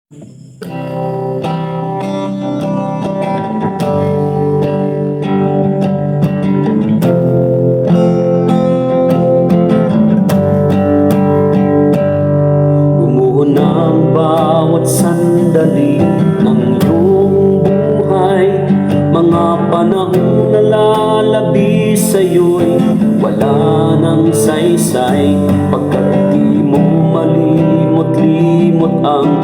Gumuho ng bawat sandali ng iyong buhay, mga panahong nalalabi sa'yo'y wala nang saysay, pagkat di mo malimot-limot ang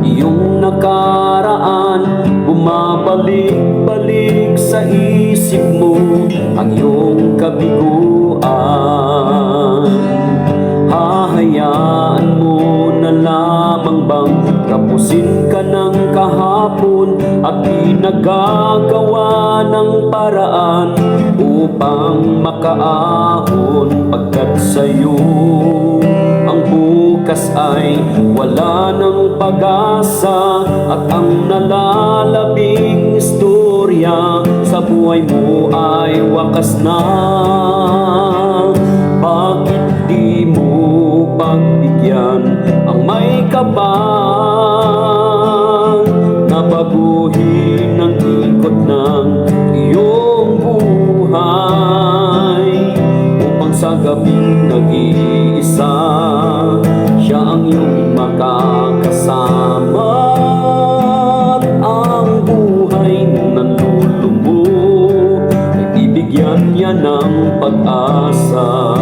iyong nakaraan. Bumabalik-balik sa isip mo ang iyong kabiguan. Hahayaan mo na lamang bang tapusin ka ng kahapon at di nagagawa ng paraan upang makaahon, pagkat sa'yo ang bukas ay wala ng pag-asa, at ang nalalabing istorya sa buhay mo ay wakas na. Bakit di mo pagbigyan ang may kapal na baguhin ang ikot ng iyong buhay, upang sa gabing nag-iisa siya ang iyong makakasama, at ang buhay mong nanlulumo ay bibigyan niya ng pag-asa.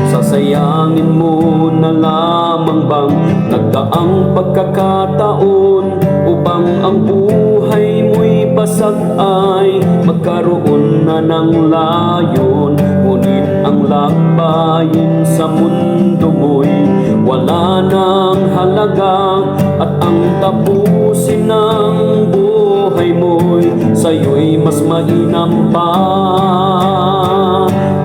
Sasayangin mo na lamang bang nagdaang pagkakataon upang ang buhay mo'y basag ay magkaroon na ng layon? Ngunit ang lakbayin sa mundo mo'y wala nang halaga, at ang tapusin ng buhay mo'y sa'yo'y mas mainam pa.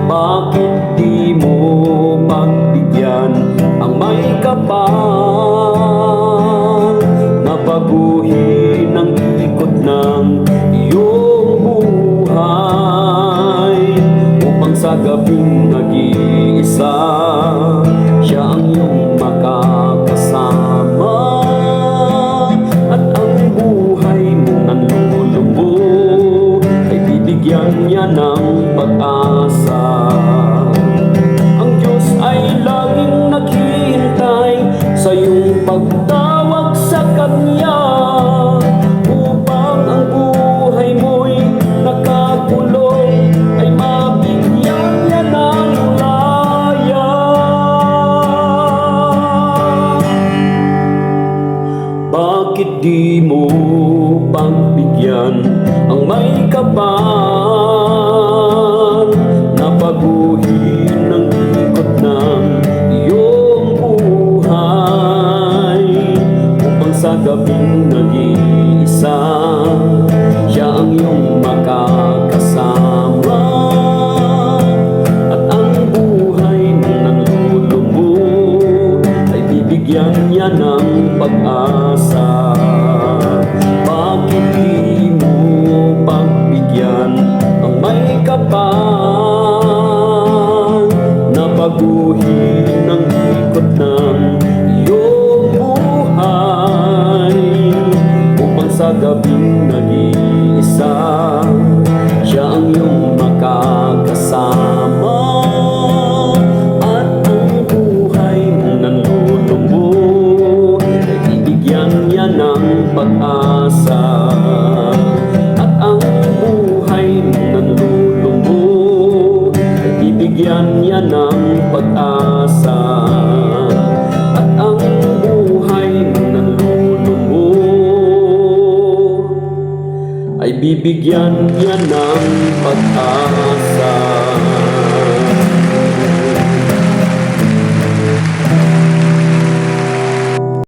Bakit di mo pagbigyan ang may kapal na baguhin ang ikot ng iyong buhay, upang sa gabing nag-iisa siya ang iyong makakasama, at ang buhay mong nanlulumo ay bibigyan niya ng pag-asa. Ang Diyos ay laging naghihintay sa iyong pagtawag sa Kanya, upang ang buhay mo'y nakakulong ay mabigyan niya ng laya. Bakit di mo pagbigyan ang may kapal na baguhin ang ikot ng iyong buhay, upang sa gabing nag-iisa siya ang iyong makakasama, at ang buhay mong nanlulumo ay bibigyan niya ng pag-asa. Bakit di mo pagbigyan ang may kapal na baguhin ang ikot ng iyong buhay, upang sa gabing nag-iisa siya ang iyong makakasama, at ang buhay mong nanlulumo ay bibigyan niya ng pag-asa. At ang buhay mong nanlulumo ay bibigyan niya ng pag-asa. At ang buhay mong nanlulumo ay bibigyan niya ng pag-asa.